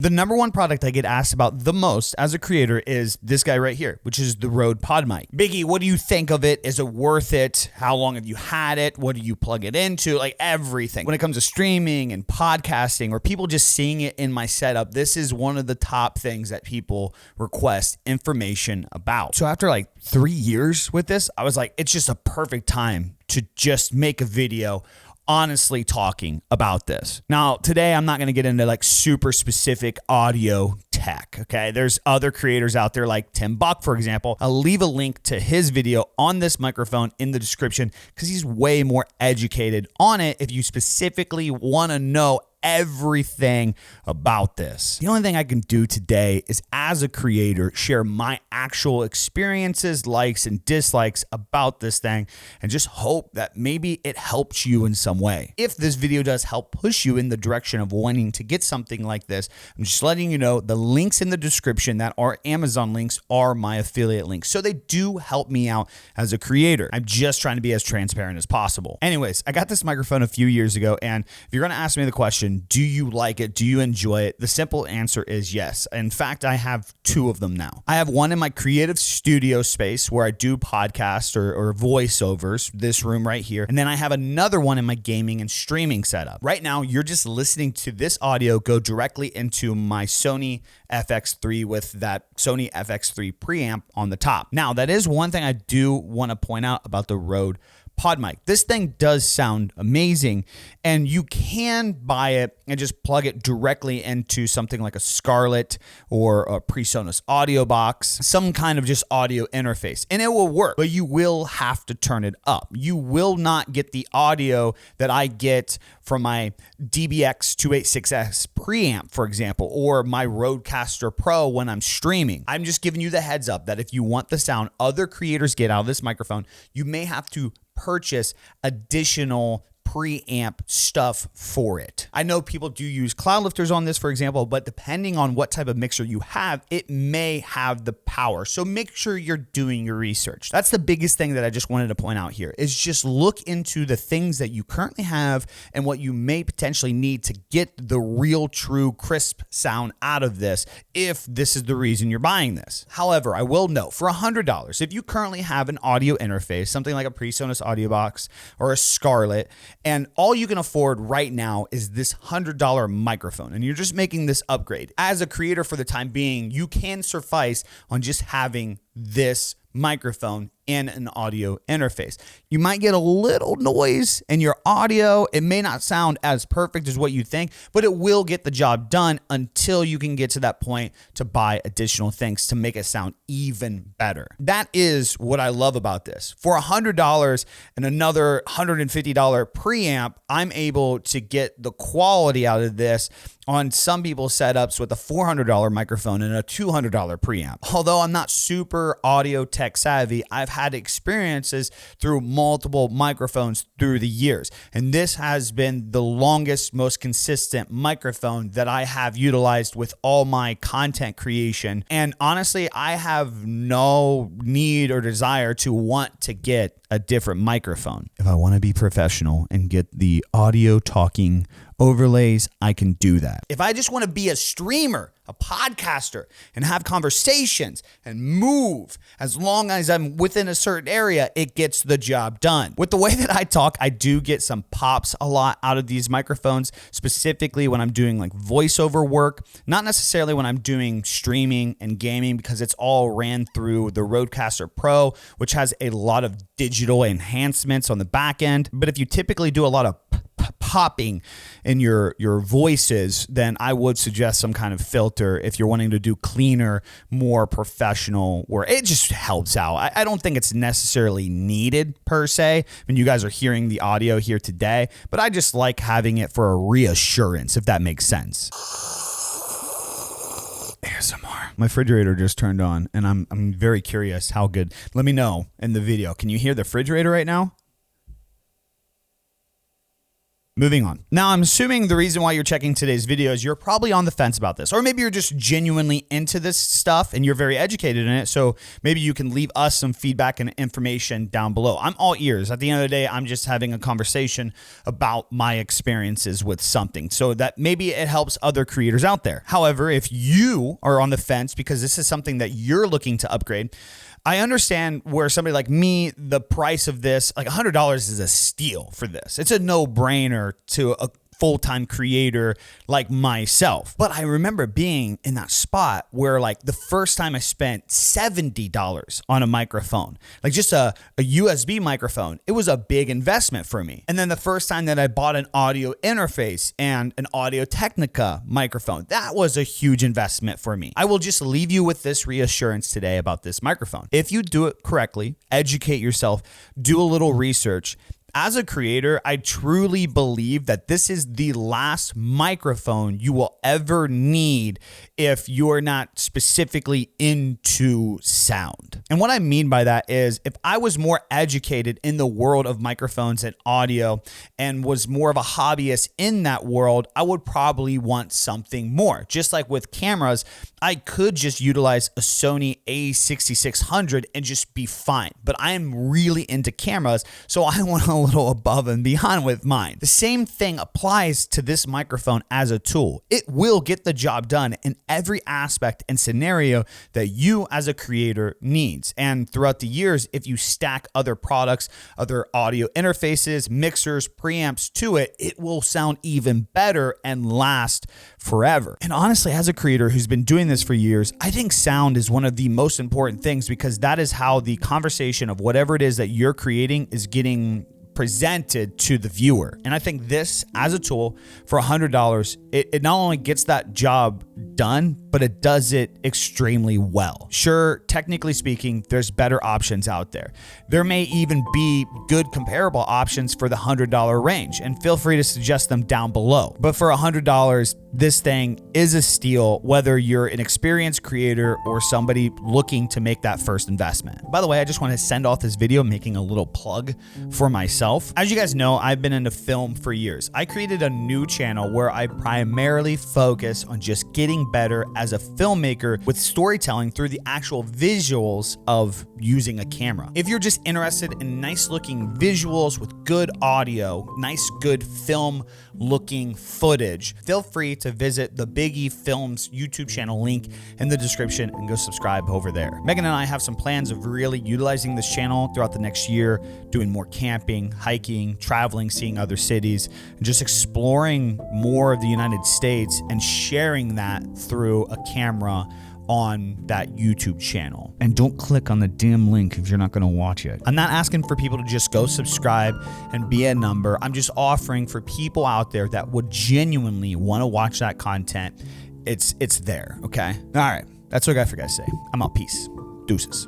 The number one product I get asked about the most as a creator is this guy right here, which is the Rode PodMic. Biggie, what do you think of it? Is it worth it? How long have you had it? What do you plug it into? Like everything. When it comes to streaming and podcasting or people just seeing it in my setup, this is one of the top things that people request information about. So after like 3 years with this, I was like, it's just a perfect time to just make a video honestly talking about this. Now, today I'm not going to get into like super specific audio tech, okay? There's other creators out there like Tim Buck, for example. I'll leave a link to his video on this microphone in the description because he's way more educated on it if you specifically want to know everything about this. The only thing I can do today is, as a creator, share my actual experiences, likes and dislikes about this thing, and just hope that maybe it helps you in some way. If this video does help push you in the direction of wanting to get something like this, I'm just letting you know the links in the description that are Amazon links are my affiliate links. So they do help me out as a creator. I'm just trying to be as transparent as possible. Anyways, I got this microphone a few years ago, and if you're going to ask me the question, do you like it? Do you enjoy it? The simple answer is yes. In fact, I have two of them now. I have one in my creative studio space where I do podcasts or voiceovers, this room right here. And then I have another one in my gaming and streaming setup. Right now, you're just listening to this audio go directly into my Sony FX3 with that Sony FX3 preamp on the top. Now, that is one thing I do want to point out about the Rode PodMic. This thing does sound amazing, and you can buy it and just plug it directly into something like a Scarlett or a PreSonus audio box, some kind of just audio interface, and it will work, but you will have to turn it up. You will not get the audio that I get from my DBX 286S preamp, for example, or my Rodecaster Pro when I'm streaming. I'm just giving you the heads up that if you want the sound other creators get out of this microphone, you may have to purchase additional preamp stuff for it. I know people do use cloud lifters on this, for example, but depending on what type of mixer you have, it may have the power. So make sure you're doing your research. That's the biggest thing that I just wanted to point out here is just look into the things that you currently have and what you may potentially need to get the real, true, crisp sound out of this if this is the reason you're buying this. However, I will note for $100, if you currently have an audio interface, something like a PreSonus audio box or a Scarlett, and all you can afford right now is this $100 microphone, and you're just making this upgrade. As a creator for the time being, you can suffice on just having this microphone and an audio interface. You might get a little noise in your audio. It may not sound as perfect as what you think, but it will get the job done until you can get to that point to buy additional things to make it sound even better. That is what I love about this. For $100 and another $150 preamp, I'm able to get the quality out of this on some people's setups with a $400 microphone and a $200 preamp. Although I'm not super audio tech savvy, I've had experiences through multiple microphones through the years. And this has been the longest, most consistent microphone that I have utilized with all my content creation. And honestly, I have no need or desire to want to get a different microphone. If I want to be professional and get the audio talking overlays, I can do that. If I just want to be a streamer, a podcaster, and have conversations and move, as long as I'm within a certain area, it gets the job done. With the way that I talk, I do get some pops a lot out of these microphones, specifically when I'm doing like voiceover work, not necessarily when I'm doing streaming and gaming because it's all ran through the Rodecaster Pro, which has a lot of digital enhancements on the back end. But if you typically do a lot of popping in your voices, then I would suggest some kind of filter if you're wanting to do cleaner, more professional work. It just helps out. I don't think it's necessarily needed per se when you guys are hearing the audio here today, but I just like having it for a reassurance, if that makes sense. ASMR. My refrigerator just turned on, and I'm very curious how good. Let me know in the video. Can you hear the refrigerator right now? Moving on. Now, I'm assuming the reason why you're checking today's video is you're probably on the fence about this, or maybe you're just genuinely into this stuff and you're very educated in it. So maybe you can leave us some feedback and information down below. I'm all ears. At the end of the day, I'm just having a conversation about my experiences with something so that maybe it helps other creators out there. However, if you are on the fence because this is something that you're looking to upgrade, I understand where somebody like me, the price of this, like $100 is a steal for this. It's a no-brainer to a full-time creator like myself. But I remember being in that spot where like the first time I spent $70 on a microphone, like just a USB microphone, it was a big investment for me. And then the first time that I bought an audio interface and an Audio-Technica microphone, that was a huge investment for me. I will just leave you with this reassurance today about this microphone. If you do it correctly, educate yourself, do a little research. As a creator, I truly believe that this is the last microphone you will ever need if you're not specifically into sound. And what I mean by that is if I was more educated in the world of microphones and audio and was more of a hobbyist in that world, I would probably want something more. Just like with cameras, I could just utilize a Sony a6600 and just be fine. But I am really into cameras, so I want a little above and beyond with mine. The same thing applies to this microphone as a tool. It will get the job done in every aspect and scenario that you as a creator needs. And throughout the years, if you stack other products, other audio interfaces, mixers, preamps to it, it will sound even better and last forever. And honestly, as a creator who's been doing this for years, I think sound is one of the most important things because that is how the conversation of whatever it is that you're creating is getting presented to the viewer. And I think this as a tool for $100, it not only gets that job done, but it does it extremely well. Sure, technically speaking, there's better options out there. There may even be good comparable options for the $100 range, and feel free to suggest them down below. But for $100, this thing is a steal, whether you're an experienced creator or somebody looking to make that first investment. By the way, I just want to send off this video making a little plug for myself. As you guys know, I've been into film for years. I created a new channel where I primarily focus on just getting better as a filmmaker with storytelling through the actual visuals of using a camera. If you're just interested in nice looking visuals with good audio, nice good film looking footage, feel free to visit the Biggie Films YouTube channel link in the description and go subscribe over there. Megan and I have some plans of really utilizing this channel throughout the next year, doing more camping, hiking, traveling, seeing other cities, and just exploring more of the United States and sharing that through a camera on that YouTube channel. And don't click on the damn link if you're not going to watch it. I'm not asking for people to just go subscribe and be a number. I'm just offering for people out there that would genuinely want to watch that content. It's there, okay? All right. That's what I got for you guys to say. I'm out. Peace. Deuces.